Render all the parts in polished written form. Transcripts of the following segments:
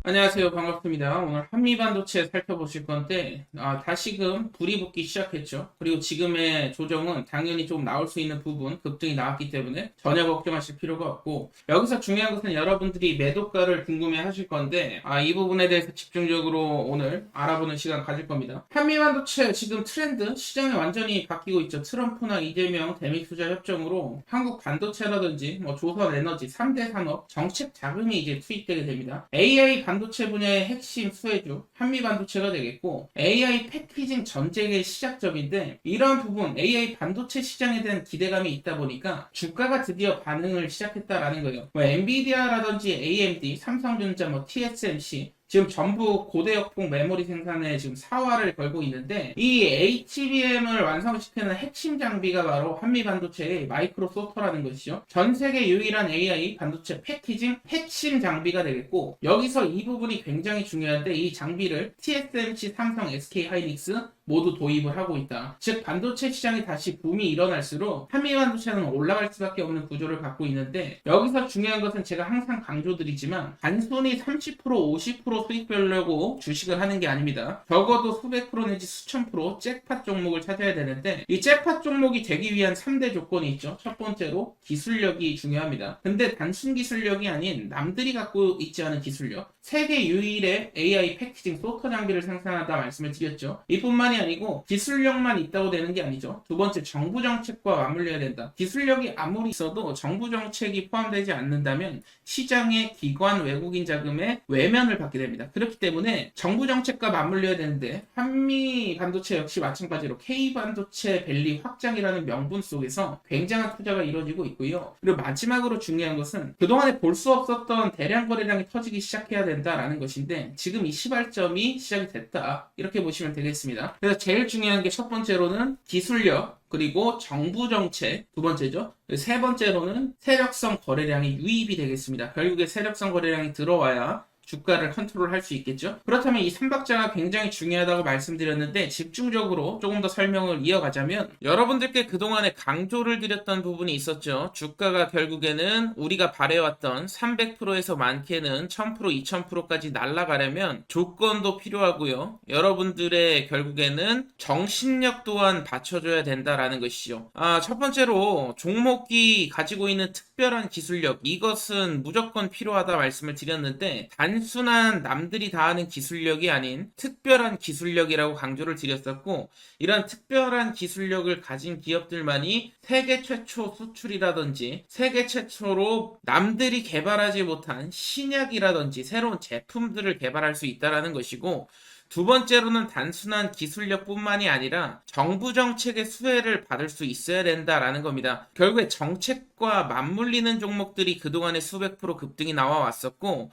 안녕하세요. 반갑습니다. 오늘 한미반도체 살펴보실 건데, 다시금 불이 붙기 시작했죠. 그리고 지금의 조정은 당연히 좀 나올 수 있는 부분, 급등이 나왔기 때문에 전혀 걱정하실 필요가 없고, 여기서 중요한 것은 여러분들이 매도가를 궁금해 하실 건데, 이 부분에 대해서 집중적으로 오늘 알아보는 시간 가질 겁니다. 한미반도체 지금 트렌드, 시장이 완전히 바뀌고 있죠. 트럼프나 이재명 대미 투자 협정으로 한국 반도체라든지 조선에너지 3대 산업 정책 자금이 이제 투입되게 됩니다. AI 반도체 분야의 핵심 수혜주 한미반도체가 되겠고, AI 패키징 전 세계 시작점인데, 이런 부분 AI 반도체 시장에 대한 기대감이 있다 보니까 주가가 드디어 반응을 시작했다라는 거예요. 엔비디아라든지 AMD, 삼성전자, TSMC 지금 전부 고대역폭 메모리 생산에 지금 사활을 걸고 있는데, 이 HBM을 완성시키는 핵심 장비가 바로 한미반도체의 마이크로소프트라는 것이죠. 전 세계 유일한 AI 반도체 패키징 핵심 장비가 되겠고, 여기서 이 부분이 굉장히 중요한데, 이 장비를 TSMC, 삼성, SK하이닉스 모두 도입을 하고 있다. 즉 반도체 시장이 다시 붐이 일어날수록 한미반도체는 올라갈 수밖에 없는 구조를 갖고 있는데, 여기서 중요한 것은 제가 항상 강조드리지만 단순히 30% 50% 수익 벌려고 주식을 하는 게 아닙니다. 적어도 수백 프로 내지 수천 프로 잭팟 종목을 찾아야 되는데, 이 잭팟 종목이 되기 위한 3대 조건이 있죠. 첫 번째로 기술력이 중요합니다. 근데 단순 기술력이 아닌 남들이 갖고 있지 않은 기술력, 세계 유일의 AI 패키징 소프트 장비를 생산하다 말씀을 드렸죠. 이뿐만이 아니고 기술력만 있다고 되는 게 아니죠. 두 번째, 정부 정책과 맞물려야 된다. 기술력이 아무리 있어도 정부 정책이 포함되지 않는다면 시장의 기관 외국인 자금의 외면을 받게 됩니다. 그렇기 때문에 정부 정책과 맞물려야 되는데, 한미 반도체 역시 마찬가지로 K 반도체 밸리 확장이라는 명분 속에서 굉장한 투자가 이루어지고 있고요. 그리고 마지막으로 중요한 것은 그동안에 볼 수 없었던 대량 거래량이 터지기 시작해야 된다라는 것인데, 지금 이 시발점이 시작이 됐다, 이렇게 보시면 되겠습니다. 그래서 제일 중요한 게 첫 번째로는 기술력, 그리고 정부 정책, 두 번째죠. 세 번째로는 세력성 거래량이 유입이 되겠습니다. 결국에 세력성 거래량이 들어와야 주가를 컨트롤할 수 있겠죠. 그렇다면 이 3박자가 굉장히 중요하다고 말씀드렸는데, 집중적으로 조금 더 설명을 이어가자면, 여러분들께 그동안에 강조를 드렸던 부분이 있었죠. 주가가 결국에는 우리가 바래왔던 300%에서 많게는 1000%, 2000%까지 날아가려면 조건도 필요하고요. 여러분들의 결국에는 정신력 또한 받쳐줘야 된다라는 것이죠. 첫 번째로 종목이 가지고 있는 특별한 기술력, 이것은 무조건 필요하다 말씀을 드렸는데, 단순한 남들이 다 하는 기술력이 아닌 특별한 기술력이라고 강조를 드렸었고, 이런 특별한 기술력을 가진 기업들만이 세계 최초 수출이라든지 세계 최초로 남들이 개발하지 못한 신약이라든지 새로운 제품들을 개발할 수 있다는 것이고, 두 번째로는 단순한 기술력뿐만이 아니라 정부 정책의 수혜를 받을 수 있어야 된다라는 겁니다. 결국에 정책과 맞물리는 종목들이 그동안에 수백 프로 급등이 나와 왔었고,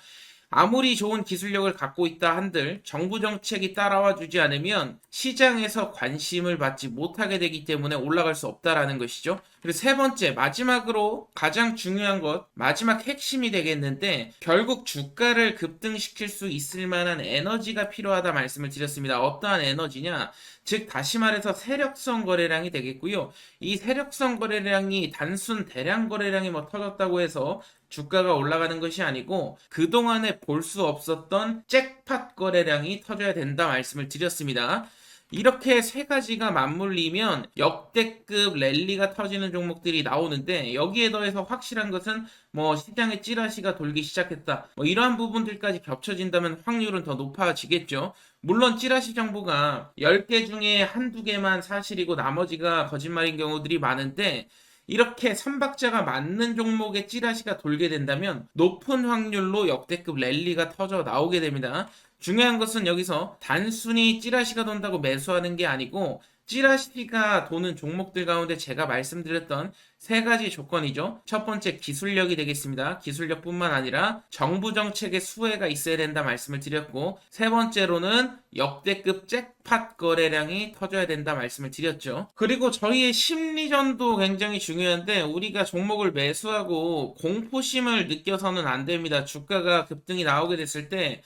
아무리 좋은 기술력을 갖고 있다 한들 정부 정책이 따라와 주지 않으면 시장에서 관심을 받지 못하게 되기 때문에 올라갈 수 없다라는 것이죠. 그리고 세 번째, 마지막으로 가장 중요한 것, 마지막 핵심이 되겠는데, 결국 주가를 급등시킬 수 있을 만한 에너지가 필요하다 말씀을 드렸습니다. 어떠한 에너지냐? 즉 다시 말해서 세력성 거래량이 되겠고요. 이 세력성 거래량이 단순 대량 거래량이 터졌다고 해서 주가가 올라가는 것이 아니고, 그동안에 볼 수 없었던 잭팟 거래량이 터져야 된다 말씀을 드렸습니다. 이렇게 세 가지가 맞물리면 역대급 랠리가 터지는 종목들이 나오는데, 여기에 더해서 확실한 것은 시장에 찌라시가 돌기 시작했다, 이러한 부분들까지 겹쳐진다면 확률은 더 높아지겠죠. 물론 찌라시 정보가 10개 중에 한두 개만 사실이고 나머지가 거짓말인 경우들이 많은데, 이렇게 3박자가 맞는 종목의 찌라시가 돌게 된다면 높은 확률로 역대급 랠리가 터져 나오게 됩니다. 중요한 것은 여기서 단순히 찌라시가 돈다고 매수하는 게 아니고, 찌라시가 도는 종목들 가운데 제가 말씀드렸던 세 가지 조건이죠. 첫 번째, 기술력이 되겠습니다. 기술력뿐만 아니라 정부 정책의 수혜가 있어야 된다 말씀을 드렸고, 세 번째로는 역대급 잭팟 거래량이 터져야 된다 말씀을 드렸죠. 그리고 저희의 심리전도 굉장히 중요한데, 우리가 종목을 매수하고 공포심을 느껴서는 안 됩니다. 주가가 급등이 나오게 됐을 때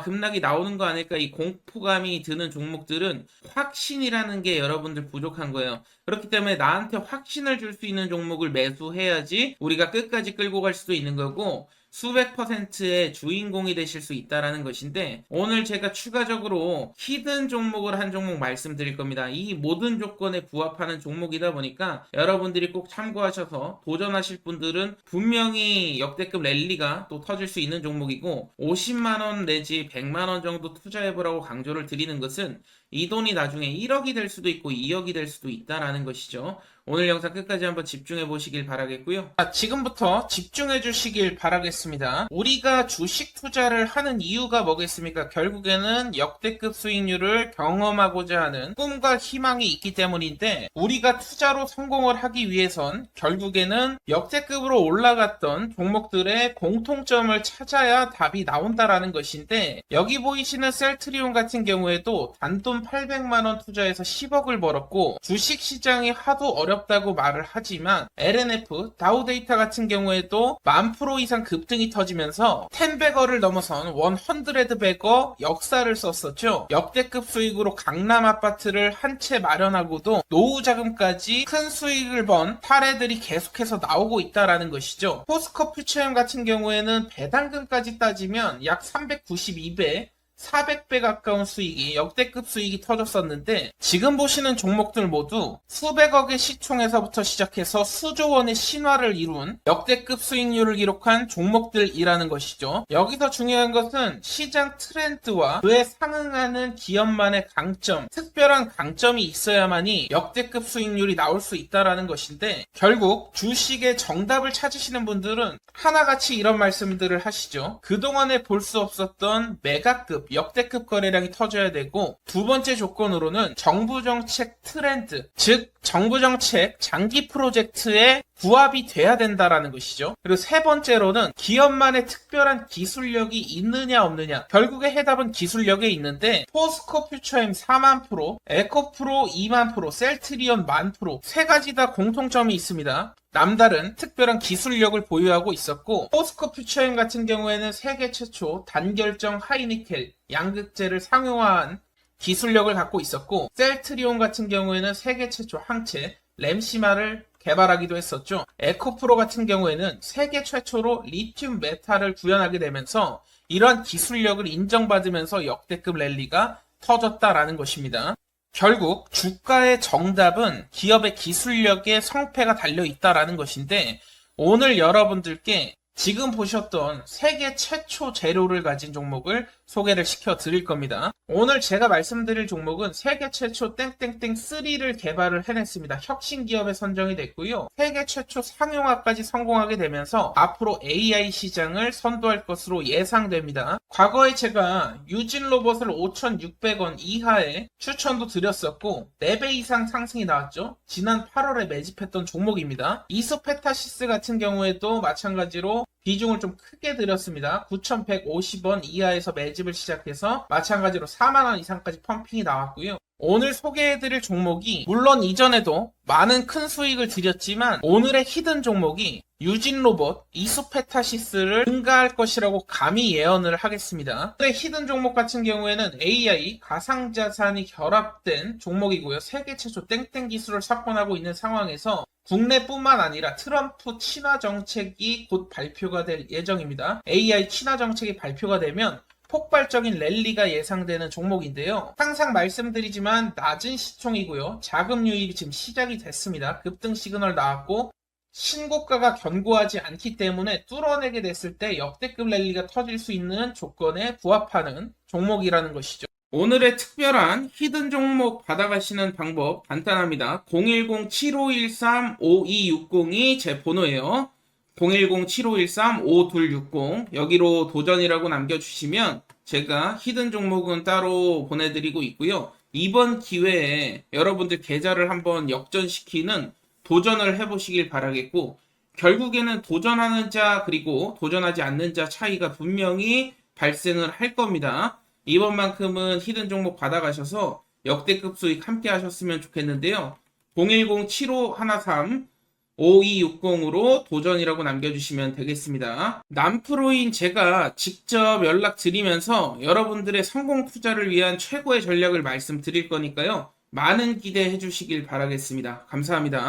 급락이 나오는 거 아닐까, 이 공포감이 드는 종목들은 확신이라는 게 여러분들 부족한 거예요. 그렇기 때문에 나한테 확신을 줄 수 있는 종목을 매수해야지 우리가 끝까지 끌고 갈 수도 있는 거고, 수백 퍼센트의 주인공이 되실 수 있다라는 것인데, 오늘 제가 추가적으로 히든 종목을 한 종목 말씀드릴 겁니다. 이 모든 조건에 부합하는 종목이다 보니까 여러분들이 꼭 참고하셔서 도전하실 분들은 분명히 역대급 랠리가 또 터질 수 있는 종목이고, 50만원 내지 100만원 정도 투자해보라고 강조를 드리는 것은 이 돈이 나중에 1억이 될 수도 있고 2억이 될 수도 있다라는 것이죠. 오늘 영상 끝까지 한번 집중해 보시길 바라겠고요. 지금부터 집중해 주시길 바라겠습니다. 우리가 주식 투자를 하는 이유가 뭐겠습니까? 결국에는 역대급 수익률을 경험하고자 하는 꿈과 희망이 있기 때문인데, 우리가 투자로 성공을 하기 위해선 결국에는 역대급으로 올라갔던 종목들의 공통점을 찾아야 답이 나온다라는 것인데, 여기 보이시는 셀트리온 같은 경우에도 단돈 800만원 투자해서 10억을 벌었고, 주식시장이 하도 어렵다고 말을 하지만 LNF, 다우데이터 같은 경우에도 10,000% 이상 급등이 터지면서 10배거를 넘어선 100배거 역사를 썼었죠. 역대급 수익으로 강남 아파트를 한 채 마련하고도 노후 자금까지 큰 수익을 번 사례들이 계속해서 나오고 있다라는 것이죠. 포스코 퓨처엠 같은 경우에는 배당금까지 따지면 약 392배 400배 가까운 수익이, 역대급 수익이 터졌었는데, 지금 보시는 종목들 모두 수백억의 시총에서부터 시작해서 수조 원의 신화를 이룬 역대급 수익률을 기록한 종목들이라는 것이죠. 여기서 중요한 것은 시장 트렌드와 그에 상응하는 기업만의 강점, 특별한 강점이 있어야만이 역대급 수익률이 나올 수 있다는 것인데, 결국 주식의 정답을 찾으시는 분들은 하나같이 이런 말씀들을 하시죠. 그동안에 볼 수 없었던 메가급 역대급 거래량이 터져야 되고, 두 번째 조건으로는 정부 정책 트렌드, 즉 정부 정책 장기 프로젝트에 부합이 돼야 된다라는 것이죠. 그리고 세 번째로는 기업만의 특별한 기술력이 있느냐 없느냐. 결국에 해답은 기술력에 있는데, 포스코 퓨처엠 4만%, 에코프로 2만%, 셀트리온 10,000%, 세 가지 다 공통점이 있습니다. 남다른 특별한 기술력을 보유하고 있었고, 포스코 퓨처엠 같은 경우에는 세계 최초 단결정 하이니켈 양극재를 상용화한 기술력을 갖고 있었고, 셀트리온 같은 경우에는 세계 최초 항체 램시마를 개발하기도 했었죠. 에코프로 같은 경우에는 세계 최초로 리튬 메탈을 구현하게 되면서 이러한 기술력을 인정받으면서 역대급 랠리가 터졌다라는 것입니다. 결국 주가의 정답은 기업의 기술력에 성패가 달려 있다라는 것인데, 오늘 여러분들께 지금 보셨던 세계 최초 재료를 가진 종목을 소개를 시켜 드릴 겁니다. 오늘 제가 말씀드릴 종목은 세계 최초 땡땡땡 3를 개발을 해냈습니다. 혁신 기업에 선정이 됐고요. 세계 최초 상용화까지 성공하게 되면서 앞으로 AI 시장을 선도할 것으로 예상됩니다. 과거에 제가 유진 로봇을 5,600원 이하에 추천도 드렸었고 4배 이상 상승이 나왔죠. 지난 8월에 매집했던 종목입니다. 이소페타시스 같은 경우에도 마찬가지로 비중을 좀 크게 드렸습니다. 9,150원 이하에서 매집을 시작해서 마찬가지로 4만원 이상까지 펌핑이 나왔고요. 오늘 소개해드릴 종목이 물론 이전에도 많은 큰 수익을 드렸지만, 오늘의 히든 종목이 유진로봇, 이소페타시스를 능가할 것이라고 감히 예언을 하겠습니다. 오늘의 히든 종목 같은 경우에는 AI, 가상자산이 결합된 종목이고요. 세계 최초 땡땡 기술을 석권하고 있는 상황에서 국내뿐만 아니라 트럼프 친화 정책이 곧 발표가 될 예정입니다. AI 친화 정책이 발표가 되면 폭발적인 랠리가 예상되는 종목인데요. 항상 말씀드리지만 낮은 시총이고요. 자금 유입이 지금 시작이 됐습니다. 급등 시그널 나왔고 신고가가 견고하지 않기 때문에 뚫어내게 됐을 때 역대급 랠리가 터질 수 있는 조건에 부합하는 종목이라는 것이죠. 오늘의 특별한 히든 종목 받아가시는 방법 간단합니다. 010-7513-5260이 제 번호예요. 010-7513-5260 여기로 도전이라고 남겨주시면 제가 히든 종목은 따로 보내드리고 있고요. 이번 기회에 여러분들 계좌를 한번 역전시키는 도전을 해보시길 바라겠고, 결국에는 도전하는 자 그리고 도전하지 않는 자 차이가 분명히 발생을 할 겁니다. 이번만큼은 히든 종목 받아가셔서 역대급 수익 함께 하셨으면 좋겠는데요. 010-7513-5260으로 도전이라고 남겨주시면 되겠습니다. 남프로인 제가 직접 연락드리면서 여러분들의 성공 투자를 위한 최고의 전략을 말씀드릴 거니까요. 많은 기대해 주시길 바라겠습니다. 감사합니다.